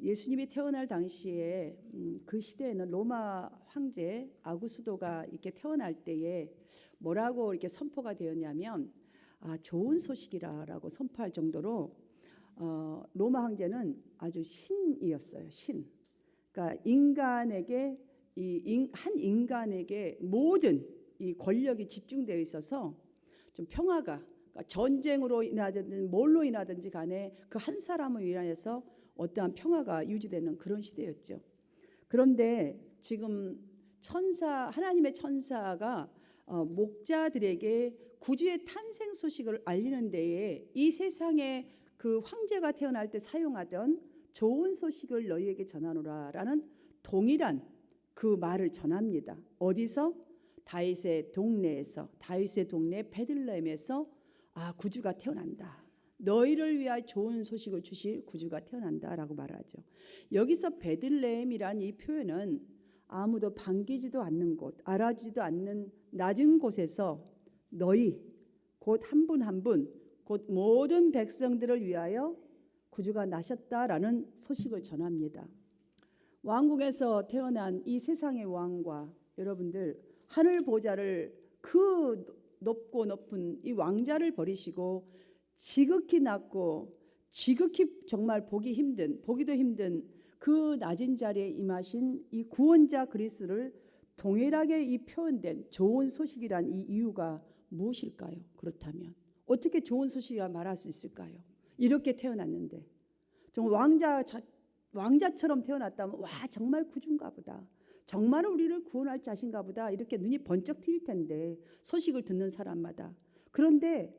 예수님이 태어날 당시에 그 시대에는 로마 황제 아구스도가 이렇게 태어날 때에 뭐라고 이렇게 선포가 되었냐면 좋은 소식이라고 선포할 정도로 로마 황제는 아주 신이었어요. 신. 그러니까 인간에게 한 인간에게 모든 이 권력이 집중되어 있어서 좀 평화가, 그러니까 전쟁으로 인하든 뭘로 인하든지 간에 그 한 사람을 위하여서 어떠한 평화가 유지되는 그런 시대였죠. 그런데 지금 하나님의 천사가 목자들에게 구주의 탄생 소식을 알리는 데에 이 세상에 그 황제가 태어날 때 사용하던 좋은 소식을 너희에게 전하노라라는 동일한 그 말을 전합니다. 어디서? 다윗의 동네 베들레헴에서 구주가 태어난다. 너희를 위하여 좋은 소식을 주실 구주가 태어난다라고 말하죠. 여기서 베들레헴이란 이 표현은 아무도 반기지도 않는 곳, 알아주지도 않는 낮은 곳에서 너희 곧 한 분 한 분 곧 모든 백성들을 위하여 구주가 나셨다라는 소식을 전합니다. 왕궁에서 태어난 이 세상의 왕과 여러분들 하늘 보좌를 그 높고 높은 이 왕자를 버리시고 지극히 낮고 지극히 정말 보기도 힘든 그 낮은 자리에 임하신 이 구원자 그리스도를 동일하게 이 표현된 좋은 소식이란 이 이유가 무엇일까요? 그렇다면 어떻게 좋은 소식이라 말할 수 있을까요? 이렇게 태어났는데 정말 왕자처럼 태어났다면 정말 구주인가 보다. 정말 우리를 구원할 자신가 보다. 이렇게 눈이 번쩍 트일 텐데 소식을 듣는 사람마다. 그런데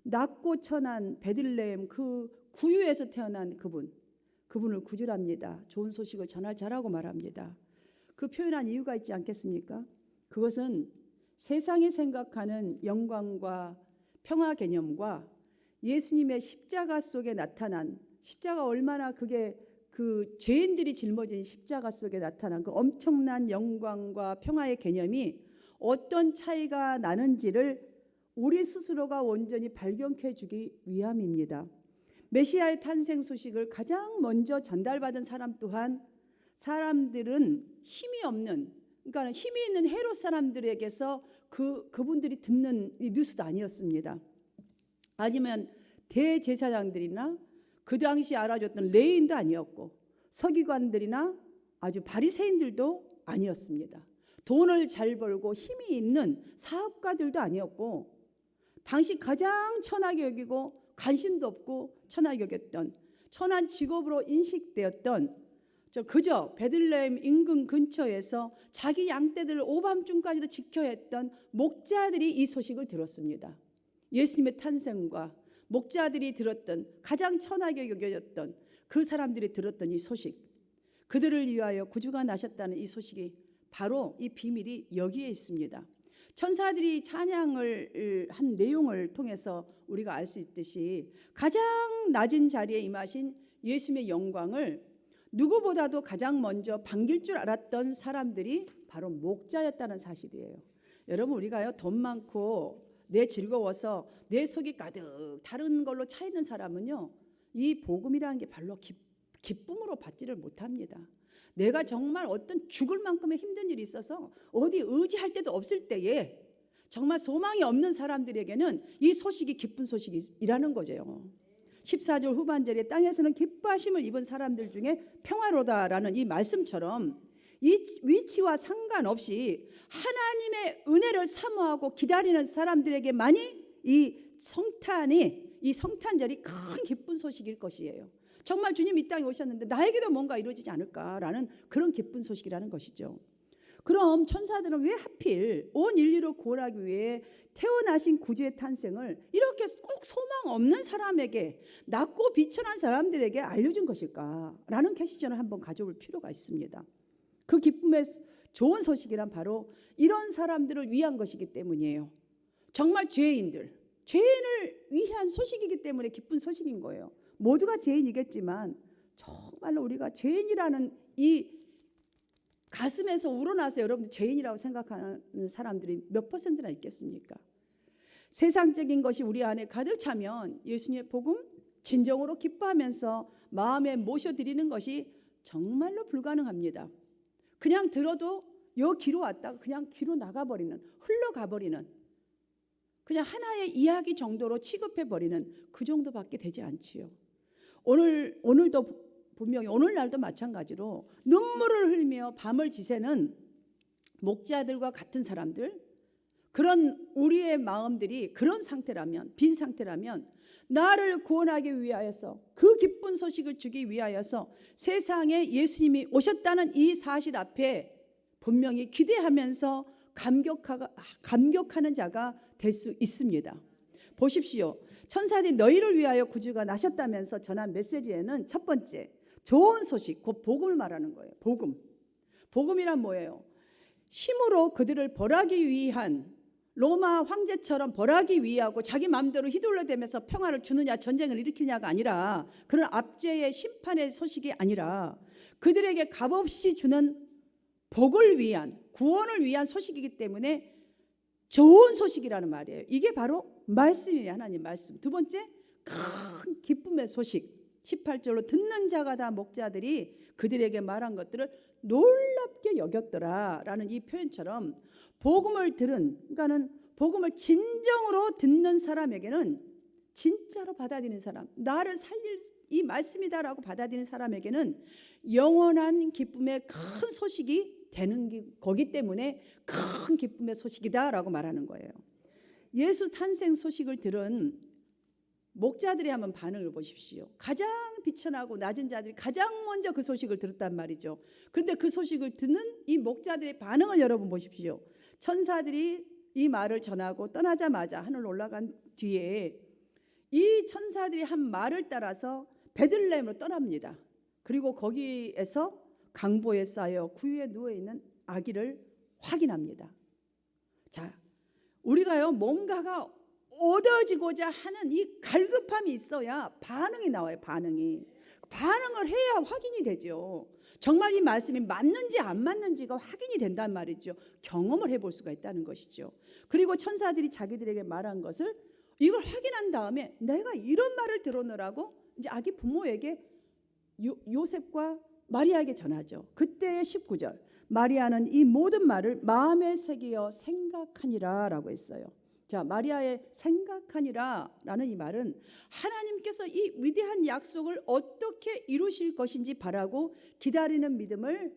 낮고 천한 베들레헴 그 구유에서 태어난 그분을 구주랍니다. 좋은 소식을 전할 자라고 말합니다. 그 표현한 이유가 있지 않겠습니까? 그것은 세상이 생각하는 영광과 평화 개념과 예수님의 십자가 속에 나타난 십자가 얼마나 그게 그 죄인들이 짊어진 십자가 속에 나타난 그 엄청난 영광과 평화의 개념이 어떤 차이가 나는지를 우리 스스로가 온전히 발견해 주기 위함입니다. 메시아의 탄생 소식을 가장 먼저 전달받은 사람 또한 사람들은 힘이 없는, 그러니까 힘이 있는 헤롯 사람들에게서 그분들이 듣는 이 뉴스도 아니었습니다. 아니면 대제사장들이나 그 당시 알아줬던 레위인도 아니었고 서기관들이나 아주 바리새인들도 아니었습니다. 돈을 잘 벌고 힘이 있는 사업가들도 아니었고 당시 가장 천하게 여기고 관심도 없고 천하게 여겼던 천한 직업으로 인식되었던 그저 베들레헴 인근 근처에서 자기 양떼들을 오밤중까지도 지켜야 했던 목자들이 이 소식을 들었습니다. 예수님의 탄생과 목자들이 들었던 가장 천하게 여겨졌던 그 사람들이 들었던 이 소식, 그들을 위하여 구주가 나셨다는 이 소식이 바로 이 비밀이 여기에 있습니다. 천사들이 찬양을 한 내용을 통해서 우리가 알 수 있듯이 가장 낮은 자리에 임하신 예수님의 영광을 누구보다도 가장 먼저 반길 줄 알았던 사람들이 바로 목자였다는 사실이에요. 여러분, 우리가요 돈 많고 내 즐거워서 내 속이 가득 다른 걸로 차 있는 사람은요 이 복음이라는 게 별로 기쁨으로 받지를 못합니다. 내가 정말 어떤 죽을 만큼의 힘든 일이 있어서 어디 의지할 데도 없을 때에 정말 소망이 없는 사람들에게는 이 소식이 기쁜 소식이라는 거죠. 14절 후반절에 땅에서는 기뻐하심을 입은 사람들 중에 평화로다라는 이 말씀처럼 이 위치와 상관없이 하나님의 은혜를 사모하고 기다리는 사람들에게만이 이 성탄절이 큰 기쁜 소식일 것이에요. 정말 주님 이 땅에 오셨는데 나에게도 뭔가 이루어지지 않을까라는 그런 기쁜 소식이라는 것이죠. 그럼 천사들은 왜 하필 온 인류를 구원하기 위해 태어나신 구주의 탄생을 이렇게 꼭 소망 없는 사람에게, 낮고 비천한 사람들에게 알려준 것일까라는 퀘스천을 한번 가져볼 필요가 있습니다. 그 기쁨의 좋은 소식이란 바로 이런 사람들을 위한 것이기 때문이에요. 정말 죄인을 위한 소식이기 때문에 기쁜 소식인 거예요. 모두가 죄인이겠지만 정말로 우리가 죄인이라는 이 가슴에서 우러나서 여러분들 죄인이라고 생각하는 사람들이 몇 퍼센트나 있겠습니까? 세상적인 것이 우리 안에 가득 차면 예수님의 복음 진정으로 기뻐하면서 마음에 모셔드리는 것이 정말로 불가능합니다. 그냥 들어도 요 귀로 왔다가 그냥 귀로 나가버리는, 흘러가버리는, 그냥 하나의 이야기 정도로 취급해버리는 그 정도밖에 되지 않지요. 오늘도 분명히 오늘날도 마찬가지로 눈물을 흘리며 밤을 지새는 목자들과 같은 사람들, 그런 우리의 마음들이 그런 상태라면, 빈 상태라면 나를 구원하기 위하여서, 그 기쁜 소식을 주기 위하여서 세상에 예수님이 오셨다는 이 사실 앞에 분명히 기대하면서 감격하는 자가 될 수 있습니다. 보십시오. 천사들이 너희를 위하여 구주가 나셨다면서 전한 메시지에는 첫 번째, 좋은 소식, 곧 복음을 말하는 거예요. 복음이란 뭐예요? 힘으로 그들을 벌하기 위한, 로마 황제처럼 벌하기 위하고 자기 마음대로 휘둘러대면서 평화를 주느냐 전쟁을 일으키냐가 아니라, 그런 압제의 심판의 소식이 아니라 그들에게 값없이 주는 복을 위한, 구원을 위한 소식이기 때문에 좋은 소식이라는 말이에요. 이게 바로 말씀이에요. 하나님 말씀. 두 번째, 큰 기쁨의 소식. 18절로 듣는 자가 다 목자들이 그들에게 말한 것들을 놀랍게 여겼더라 라는 이 표현처럼, 복음을 들은, 그러니까는 복음을 진정으로 듣는 사람에게는, 진짜로 받아들이는 사람, 나를 살릴 이 말씀이다라고 받아들이는 사람에게는 영원한 기쁨의 큰 소식이 되는 거기 때문에 큰 기쁨의 소식이다라고 말하는 거예요. 예수 탄생 소식을 들은 목자들이 한번 반응을 보십시오. 가장 비천하고 낮은 자들이 가장 먼저 그 소식을 들었단 말이죠. 그런데 그 소식을 듣는 이 목자들의 반응을 여러분 보십시오. 천사들이 이 말을 전하고 떠나자마자 하늘 올라간 뒤에 이 천사들이 한 말을 따라서 베들레헴으로 떠납니다. 그리고 거기에서 강보에 쌓여 구유에 누워있는 아기를 확인합니다. 자, 우리가요 뭔가가 얻어지고자 하는 이 갈급함이 있어야 반응이 나와요. 반응을 해야 확인이 되죠. 정말 이 말씀이 맞는지 안 맞는지가 확인이 된단 말이죠. 경험을 해볼 수가 있다는 것이죠. 그리고 천사들이 자기들에게 말한 것을 이걸 확인한 다음에 내가 이런 말을 들었노라고 이제 아기 부모에게 요셉과 마리아에게 전하죠. 그때의 19절, 마리아는 이 모든 말을 마음에 새기어 생각하니라 라고 했어요. 자, 마리아의 생각하니라 라는 이 말은 하나님께서 이 위대한 약속을 어떻게 이루실 것인지 바라고 기다리는 믿음을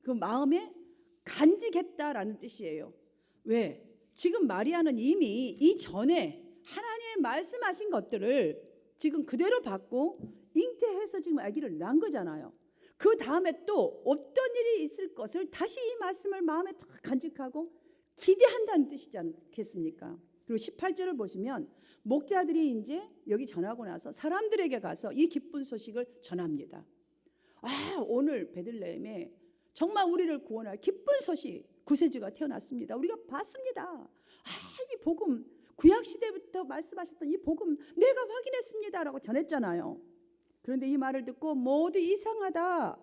그 마음에 간직했다라는 뜻이에요. 왜? 지금 마리아는 이미 이전에 하나님의 말씀하신 것들을 지금 그대로 받고 잉태해서 지금 아기를 낳은 거잖아요. 그 다음에 또 어떤 일이 있을 것을 다시 이 말씀을 마음에 다 간직하고 기대한다는 뜻이지 않겠습니까? 그리고 18절을 보시면 목자들이 이제 여기 전하고 나서 사람들에게 가서 이 기쁜 소식을 전합니다. 아, 오늘 베들레헴에 정말 우리를 구원할 기쁜 소식, 구세주가 태어났습니다. 우리가 봤습니다. 아, 이 복음, 구약시대부터 말씀하셨던 이 복음 내가 확인했습니다라고 전했잖아요. 그런데 이 말을 듣고 모두 이상하다,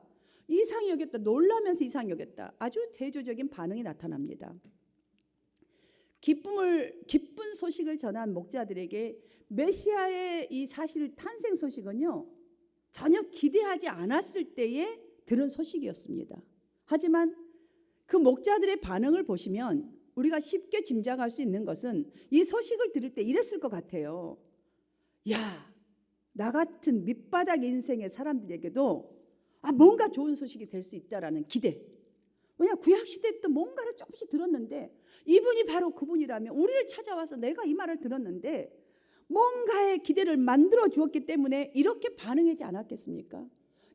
이상히 여겼다, 놀라면서 이상히 여겼다, 아주 대조적인 반응이 나타납니다. 기쁜 소식을 전한 목자들에게 메시아의 이 사실 탄생 소식은요 전혀 기대하지 않았을 때에 들은 소식이었습니다. 하지만 그 목자들의 반응을 보시면 우리가 쉽게 짐작할 수 있는 것은 이 소식을 들을 때 이랬을 것 같아요. 야, 나 같은 밑바닥 인생의 사람들에게도 뭔가 좋은 소식이 될 수 있다라는 기대. 왜냐, 구약시대부터 뭔가를 조금씩 들었는데 이분이 바로 그분이라면 우리를 찾아와서 내가 이 말을 들었는데 뭔가의 기대를 만들어 주었기 때문에 이렇게 반응하지 않았겠습니까?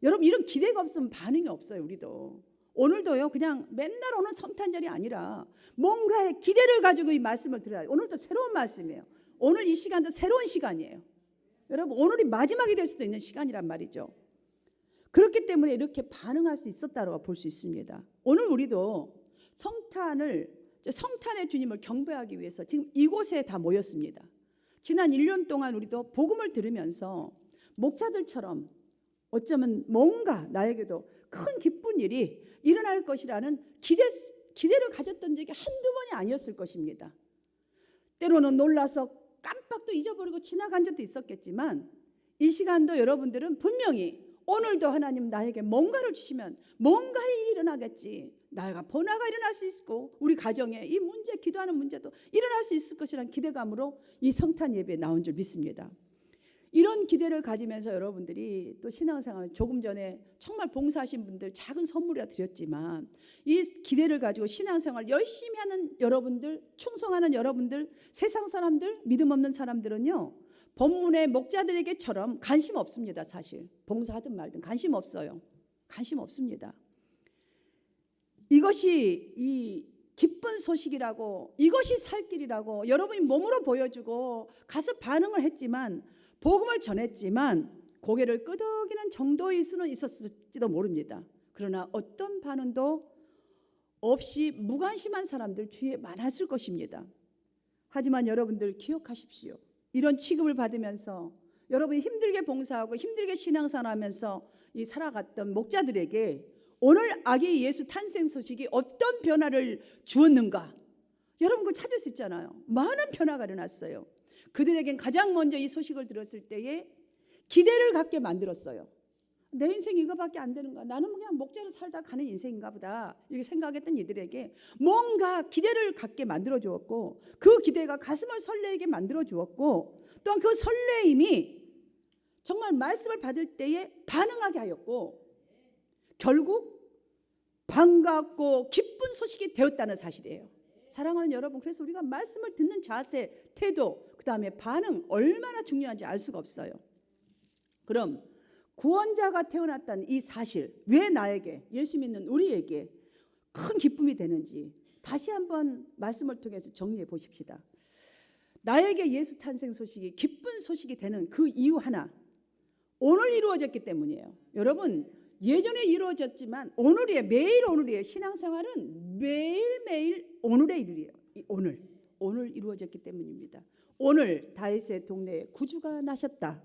여러분, 이런 기대가 없으면 반응이 없어요. 우리도 오늘도요 그냥 맨날 오는 성탄절이 아니라 뭔가의 기대를 가지고 이 말씀을 들어야, 오늘도 새로운 말씀이에요. 오늘 이 시간도 새로운 시간이에요. 여러분, 오늘이 마지막이 될 수도 있는 시간이란 말이죠. 그렇기 때문에 이렇게 반응할 수 있었다고 볼 수 있습니다. 오늘 우리도 성탄의 주님을 경배하기 위해서 지금 이곳에 다 모였습니다. 지난 1년 동안 우리도 복음을 들으면서 목자들처럼 어쩌면 뭔가 나에게도 큰 기쁜 일이 일어날 것이라는 기대를 가졌던 적이 한두 번이 아니었을 것입니다. 때로는 놀라서 깜빡도 잊어버리고 지나간 적도 있었겠지만 이 시간도 여러분들은 분명히 오늘도 하나님 나에게 뭔가를 주시면 뭔가의 일이 일어나겠지. 나가 변화가 일어날 수 있고 우리 가정에 이 문제, 기도하는 문제도 일어날 수 있을 것이라는 기대감으로 이 성탄 예배에 나온 줄 믿습니다. 이런 기대를 가지면서 여러분들이 또 신앙생활, 조금 전에 정말 봉사하신 분들 작은 선물이라 드렸지만 이 기대를 가지고 신앙생활 열심히 하는 여러분들, 충성하는 여러분들, 세상 사람들, 믿음 없는 사람들은요, 본문의 목자들에게처럼 관심 없습니다. 사실 봉사하든 말든 관심 없어요. 관심 없습니다. 이것이 이 기쁜 소식이라고, 이것이 살 길이라고 여러분이 몸으로 보여주고 가서 반응을 했지만, 복음을 전했지만 고개를 끄덕이는 정도의 수는 있었을지도 모릅니다. 그러나 어떤 반응도 없이 무관심한 사람들 주위에 많았을 것입니다. 하지만 여러분들 기억하십시오. 이런 취급을 받으면서 여러분이 힘들게 봉사하고 힘들게 신앙생활하면서 이 살아갔던 목자들에게 오늘 아기 예수 탄생 소식이 어떤 변화를 주었는가? 여러분 그걸 찾을 수 있잖아요. 많은 변화가 일어났어요. 그들에겐 가장 먼저 이 소식을 들었을 때에 기대를 갖게 만들었어요. 내 인생 이거밖에 안 되는가? 나는 그냥 목자로 살다 가는 인생인가 보다. 이렇게 생각했던 이들에게 뭔가 기대를 갖게 만들어 주었고, 그 기대가 가슴을 설레게 만들어 주었고, 또한 그 설레임이 정말 말씀을 받을 때에 반응하게 하였고, 결국 반갑고 기쁜 소식이 되었다는 사실이에요. 사랑하는 여러분, 그래서 우리가 말씀을 듣는 자세, 태도, 그 다음에 반응 얼마나 중요한지 알 수가 없어요. 그럼 구원자가 태어났다는 이 사실, 왜 나에게, 예수 믿는 우리에게 큰 기쁨이 되는지 다시 한번 말씀을 통해서 정리해 보십시다. 나에게 예수 탄생 소식이 기쁜 소식이 되는 그 이유 하나, 오늘 이루어졌기 때문이에요. 여러분, 예전에 이루어졌지만 오늘이에요. 매일 오늘이에요. 신앙생활은 매일매일 오늘의 일이에요. 오늘 이루어졌기 때문입니다. 오늘 다윗의 동네에 구주가 나셨다.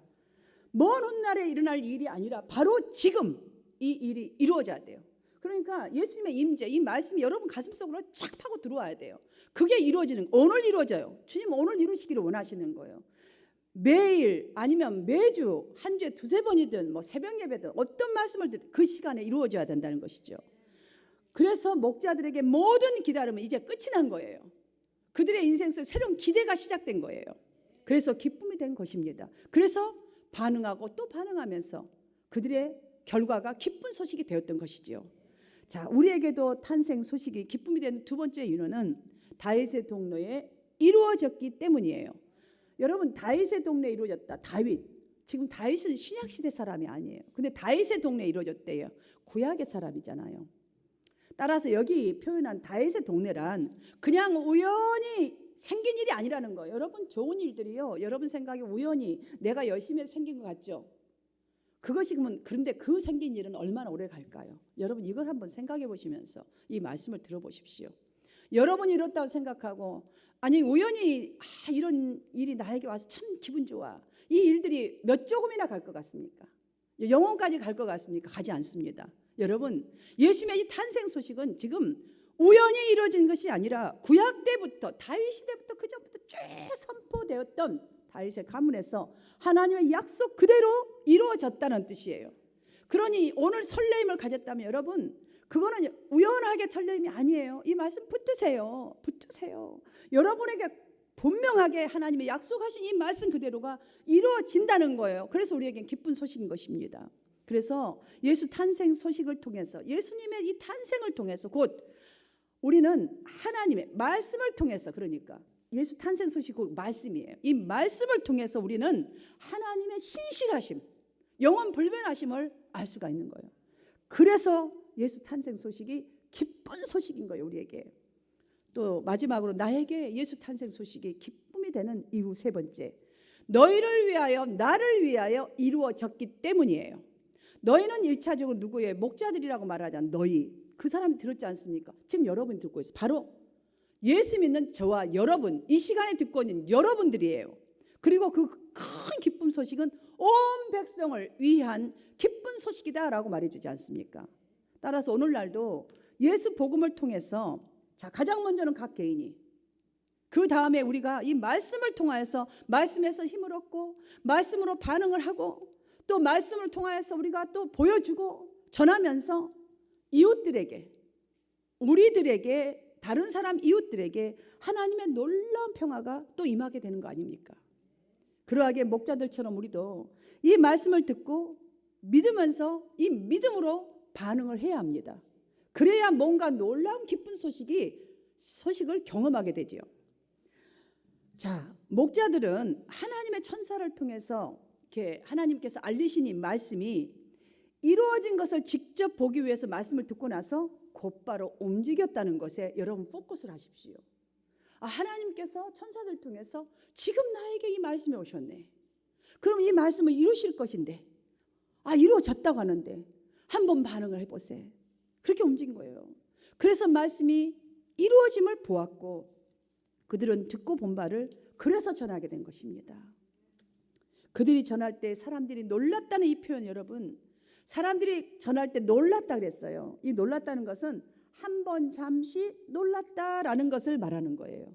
먼 훗날에 일어날 일이 아니라 바로 지금 이 일이 이루어져야 돼요. 그러니까 예수님의 임재, 이 말씀이 여러분 가슴속으로 착 파고 들어와야 돼요. 그게 이루어지는, 오늘 이루어져요. 주님 오늘 이루시기를 원하시는 거예요. 매일 아니면 매주 한 주에 두세 번이든 뭐 새벽 예배든 어떤 말씀을 듣든 그 시간에 이루어져야 된다는 것이죠. 그래서 목자들에게 모든 기다림은 이제 끝이 난 거예요. 그들의 인생 속 새로운 기대가 시작된 거예요. 그래서 기쁨이 된 것입니다. 그래서 반응하고 또 반응하면서 그들의 결과가 기쁜 소식이 되었던 것이지요. 자, 우리에게도 탄생 소식이 기쁨이 되는 두 번째 이유는 다윗의 동네에 이루어졌기 때문이에요. 여러분, 다윗의 동네에 이루어졌다. 다윗, 지금 다윗은 신약시대 사람이 아니에요. 근데 다윗의 동네에 이루어졌대요. 구약의 사람이잖아요. 따라서 여기 표현한 다윗의 동네란 그냥 우연히 생긴 일이 아니라는 거예요. 여러분, 좋은 일들이요, 여러분 생각에 우연히 내가 열심히 해서 생긴 것 같죠? 그것이 그런데 그 생긴 일은 얼마나 오래 갈까요? 여러분, 이걸 한번 생각해 보시면서 이 말씀을 들어보십시오. 여러분이 이렇다고 생각하고, 아니 우연히 이런 일이 나에게 와서 참 기분 좋아, 이 일들이 몇 조금이나 갈 것 같습니까? 영원까지 갈 것 같습니까? 가지 않습니다. 여러분, 예수님의 이 탄생 소식은 지금 우연히 이루어진 것이 아니라 구약 때부터, 다윗 시대부터, 그 전부터 쭉 선포되었던 다윗의 가문에서 하나님의 약속 그대로 이루어졌다는 뜻이에요. 그러니 오늘 설레임을 가졌다면 여러분, 그거는 우연하게 설레임이 아니에요. 이 말씀 붙드세요. 여러분에게 분명하게 하나님의 약속하신 이 말씀 그대로가 이루어진다는 거예요. 그래서 우리에겐 기쁜 소식인 것입니다. 그래서 예수 탄생 소식을 통해서, 예수님의 이 탄생을 통해서, 곧 우리는 하나님의 말씀을 통해서, 그러니까 예수 탄생 소식이 곧 말씀이에요. 이 말씀을 통해서 우리는 하나님의 신실하심, 영원 불변하심을 알 수가 있는 거예요. 그래서 예수 탄생 소식이 기쁜 소식인 거예요. 우리에게. 또 마지막으로 나에게 예수 탄생 소식이 기쁨이 되는 이유 세 번째, 너희를 위하여, 나를 위하여 이루어졌기 때문이에요. 너희는 1차적으로 누구예요? 목자들이라고 말하잖아요. 너희, 그 사람이 들었지 않습니까? 지금 여러분이 듣고 있어요. 바로 예수 믿는 저와 여러분, 이 시간에 듣고 있는 여러분들이에요. 그리고 그 큰 기쁨 소식은 온 백성을 위한 기쁜 소식이다라고 말해주지 않습니까? 따라서 오늘날도 예수 복음을 통해서, 자, 가장 먼저는 각 개인이 그 다음에 우리가 이 말씀을 통하여서 말씀에서 힘을 얻고 말씀으로 반응을 하고 또 말씀을 통하여서 우리가 또 보여주고 전하면서 이웃들에게, 우리들에게, 다른 사람 이웃들에게 하나님의 놀라운 평화가 또 임하게 되는 거 아닙니까? 그러하게 목자들처럼 우리도 이 말씀을 듣고 믿으면서 이 믿음으로 반응을 해야 합니다. 그래야 뭔가 놀라운 기쁜 소식을 경험하게 되죠. 자, 목자들은 하나님의 천사를 통해서 이렇게 하나님께서 알리신 이 말씀이 이루어진 것을 직접 보기 위해서 말씀을 듣고 나서 곧바로 움직였다는 것에 여러분 포커스를 하십시오. 하나님께서 천사들 통해서 지금 나에게 이 말씀이 오셨네. 그럼 이 말씀을 이루실 것인데, 이루어졌다고 하는데 한번 반응을 해보세요. 그렇게 움직인 거예요. 그래서 말씀이 이루어짐을 보았고 그들은 듣고 본 바를 그래서 전하게 된 것입니다. 그들이 전할 때 사람들이 놀랐다는 이 표현, 여러분, 사람들이 전할 때 놀랐다 그랬어요. 이 놀랐다는 것은 한 번 잠시 놀랐다라는 것을 말하는 거예요.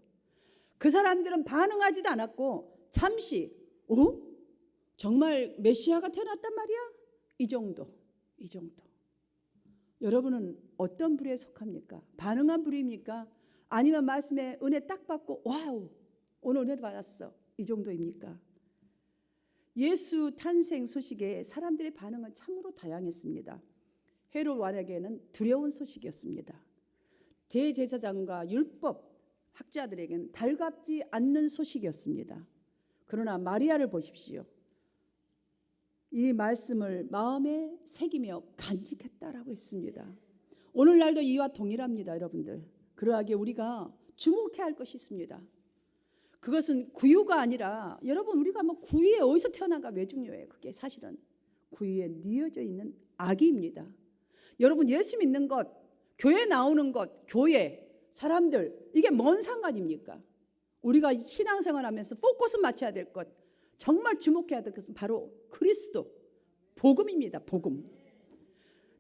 그 사람들은 반응하지도 않았고 잠시 정말 메시아가 태어났단 말이야? 이 정도. 여러분은 어떤 부류에 속합니까? 반응한 부류입니까? 아니면 말씀에 은혜 딱 받고 와우 오늘 은혜 받았어 이 정도입니까? 예수 탄생 소식에 사람들의 반응은 참으로 다양했습니다. 헤롯 왕에게는 두려운 소식이었습니다. 대제사장과 율법 학자들에게는 달갑지 않는 소식이었습니다. 그러나 마리아를 보십시오. 이 말씀을 마음에 새기며 간직했다라고 했습니다. 오늘날도 이와 동일합니다, 여러분들. 그러하게 우리가 주목해야 할 것이 있습니다. 그것은 구유가 아니라, 여러분, 우리가 구유에 어디서 태어난가 왜 중요해요? 그게 사실은 구유에 뉘어져 있는 악입니다. 여러분, 예수 믿는 것, 교회 나오는 것, 교회, 사람들, 이게 뭔 상관입니까? 우리가 신앙생활하면서 포커스 맞춰야 될 것, 정말 주목해야 될 것은 바로 그리스도, 복음입니다. 복음.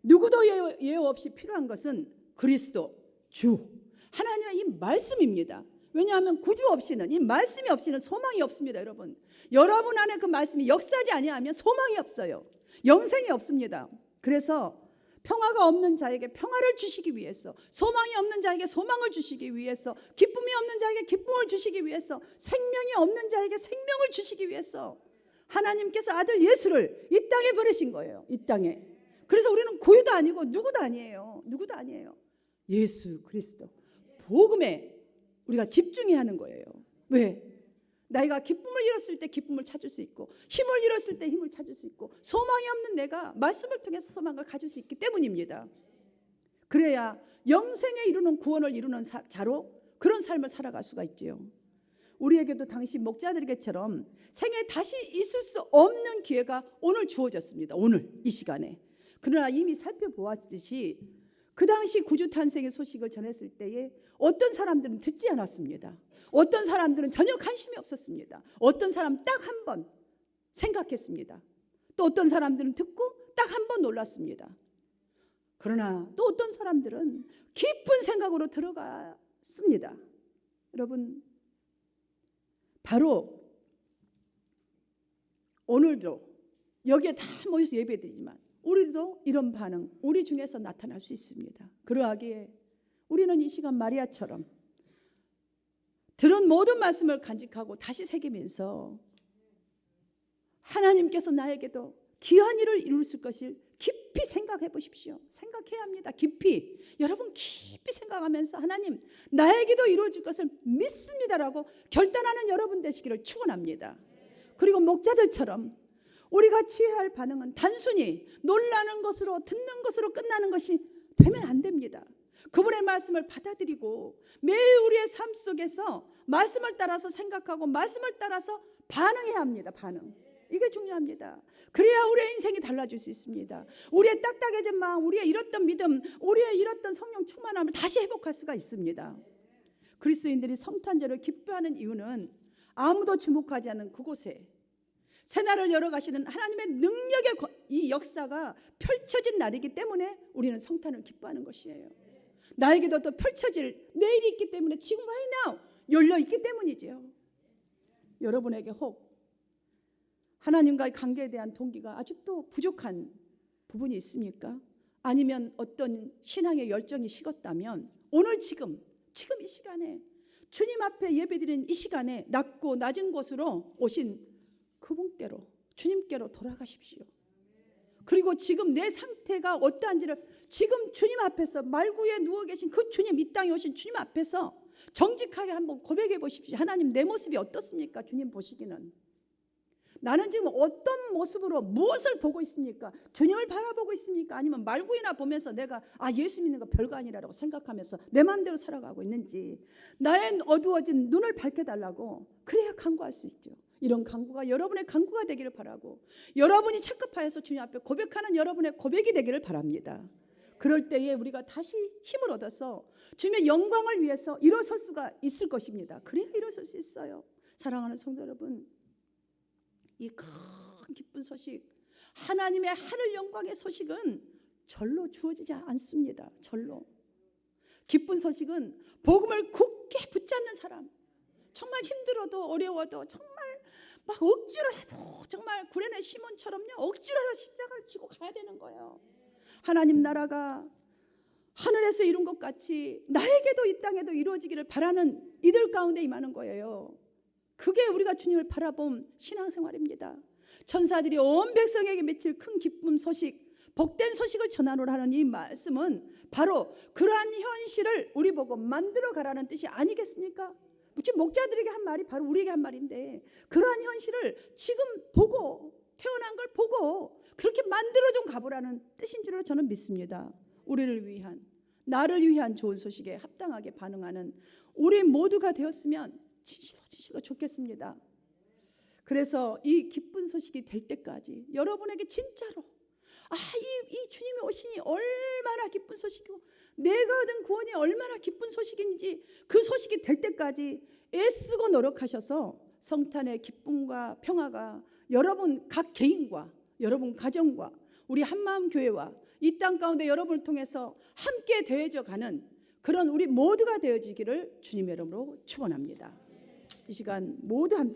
누구도 예외 없이 필요한 것은 그리스도, 주, 하나님의 이 말씀입니다. 왜냐하면 구주 없이는, 이 말씀이 없이는 소망이 없습니다. 여러분 안에 그 말씀이 역사하지 아니하면 소망이 없어요. 영생이 없습니다. 그래서 평화가 없는 자에게 평화를 주시기 위해서, 소망이 없는 자에게 소망을 주시기 위해서, 기쁨이 없는 자에게 기쁨을 주시기 위해서, 생명이 없는 자에게 생명을 주시기 위해서 하나님께서 아들 예수를 이 땅에 보내신 거예요. 이 땅에. 그래서 우리는 구유도 아니고 누구도 아니에요. 예수 그리스도 복음에 우리가 집중해야 하는 거예요. 왜? 내가 기쁨을 잃었을 때 기쁨을 찾을 수 있고, 힘을 잃었을 때 힘을 찾을 수 있고, 소망이 없는 내가 말씀을 통해서 소망을 가질 수 있기 때문입니다. 그래야 영생에 이루는 구원을 이루는 자로 그런 삶을 살아갈 수가 있지요. 우리에게도 당시 목자들에게처럼 생에 다시 있을 수 없는 기회가 오늘 주어졌습니다. 오늘 이 시간에. 그러나 이미 살펴보았듯이 그 당시 구주 탄생의 소식을 전했을 때에 어떤 사람들은 듣지 않았습니다. 어떤 사람들은 전혀 관심이 없었습니다. 어떤 사람 딱 한 번 생각했습니다. 또 어떤 사람들은 듣고 딱 한 번 놀랐습니다. 그러나 또 어떤 사람들은 깊은 생각으로 들어갔습니다. 여러분, 바로 오늘도 여기에 다 모여서 예배드리지만 우리도 이런 반응 우리 중에서 나타날 수 있습니다. 그러하기에 우리는 이 시간 마리아처럼 들은 모든 말씀을 간직하고 다시 새기면서 하나님께서 나에게도 귀한 일을 이루실 것을 깊이 생각해 보십시오. 생각해야 합니다. 깊이. 여러분 깊이 생각하면서 하나님 나에게도 이루어질 것을 믿습니다라고 결단하는 여러분 되시기를 축원합니다. 그리고 목자들처럼 우리가 취해야 할 반응은 단순히 놀라는 것으로 듣는 것으로 끝나는 것이 되면 안 됩니다. 그분의 말씀을 받아들이고 매일 우리의 삶 속에서 말씀을 따라서 생각하고 말씀을 따라서 반응해야 합니다. 반응. 이게 중요합니다. 그래야 우리의 인생이 달라질 수 있습니다. 우리의 딱딱해진 마음, 우리의 잃었던 믿음, 우리의 잃었던 성령 충만함을 다시 회복할 수가 있습니다. 그리스도인들이 성탄절을 기뻐하는 이유는 아무도 주목하지 않는 그곳에 새날을 열어가시는 하나님의 능력의 이 역사가 펼쳐진 날이기 때문에 우리는 성탄을 기뻐하는 것이에요. 나에게도 또 펼쳐질 내일이 있기 때문에 지금 right now 열려 있기 때문이지요. 여러분에게 혹 하나님과의 관계에 대한 동기가 아직도 부족한 부분이 있습니까? 아니면 어떤 신앙의 열정이 식었다면 오늘 지금 이 시간에 주님 앞에 예배드리는 이 시간에 낮고 낮은 곳으로 오신 그분께로, 주님께로 돌아가십시오. 그리고 지금 내 상태가 어떠한지를 지금 주님 앞에서 말구에 누워 계신 그 주님, 이 땅에 오신 주님 앞에서 정직하게 한번 고백해 보십시오. 하나님, 내 모습이 어떻습니까? 주님 보시기는 나는 지금 어떤 모습으로 무엇을 보고 있습니까? 주님을 바라보고 있습니까? 아니면 말구이나 보면서 내가 예수 믿는 거 별거 아니라고 생각하면서 내 마음대로 살아가고 있는지, 나의 어두워진 눈을 밝혀달라고, 그래야 간구할 수 있죠. 이런 간구가 여러분의 간구가 되기를 바라고, 여러분이 착급하여서 주님 앞에 고백하는 여러분의 고백이 되기를 바랍니다. 그럴 때에 우리가 다시 힘을 얻어서 주님의 영광을 위해서 일어설 수가 있을 것입니다. 그래야 일어설 수 있어요. 사랑하는 성도 여러분, 이 큰 기쁜 소식, 하나님의 하늘 영광의 소식은 절로 주어지지 않습니다. 절로. 기쁜 소식은 복음을 굳게 붙잡는 사람, 정말 힘들어도 어려워도 정말 막 억지로 해도, 정말 구레네 시몬처럼요, 억지로 해서 십자가를 지고 가야 되는 거예요. 하나님 나라가 하늘에서 이룬 것 같이 나에게도 이 땅에도 이루어지기를 바라는 이들 가운데 임하는 거예요. 그게 우리가 주님을 바라본 신앙생활입니다. 천사들이 온 백성에게 미칠 큰 기쁨 소식, 복된 소식을 전하노라 하는 이 말씀은 바로 그러한 현실을 우리 보고 만들어 가라는 뜻이 아니겠습니까? 지금 목자들에게 한 말이 바로 우리에게 한 말인데, 그러한 현실을 지금 보고, 태어난 걸 보고 그렇게 만들어 좀 가보라는 뜻인 줄로 저는 믿습니다. 우리를 위한, 나를 위한 좋은 소식에 합당하게 반응하는 우리 모두가 되었으면 진실로 좋겠습니다. 그래서 이 기쁜 소식이 될 때까지 여러분에게 진짜로 이 주님이 오시니 얼마나 기쁜 소식이고 내가 얻은 구원이 얼마나 기쁜 소식인지 그 소식이 될 때까지 애쓰고 노력하셔서 성탄의 기쁨과 평화가 여러분 각 개인과 여러분 가정과 우리 한마음 교회와 이 땅 가운데 여러분을 통해서 함께 되어져 가는 그런 우리 모두가 되어지기를 주님의 이름으로 축원합니다. 이 시간 모두 함께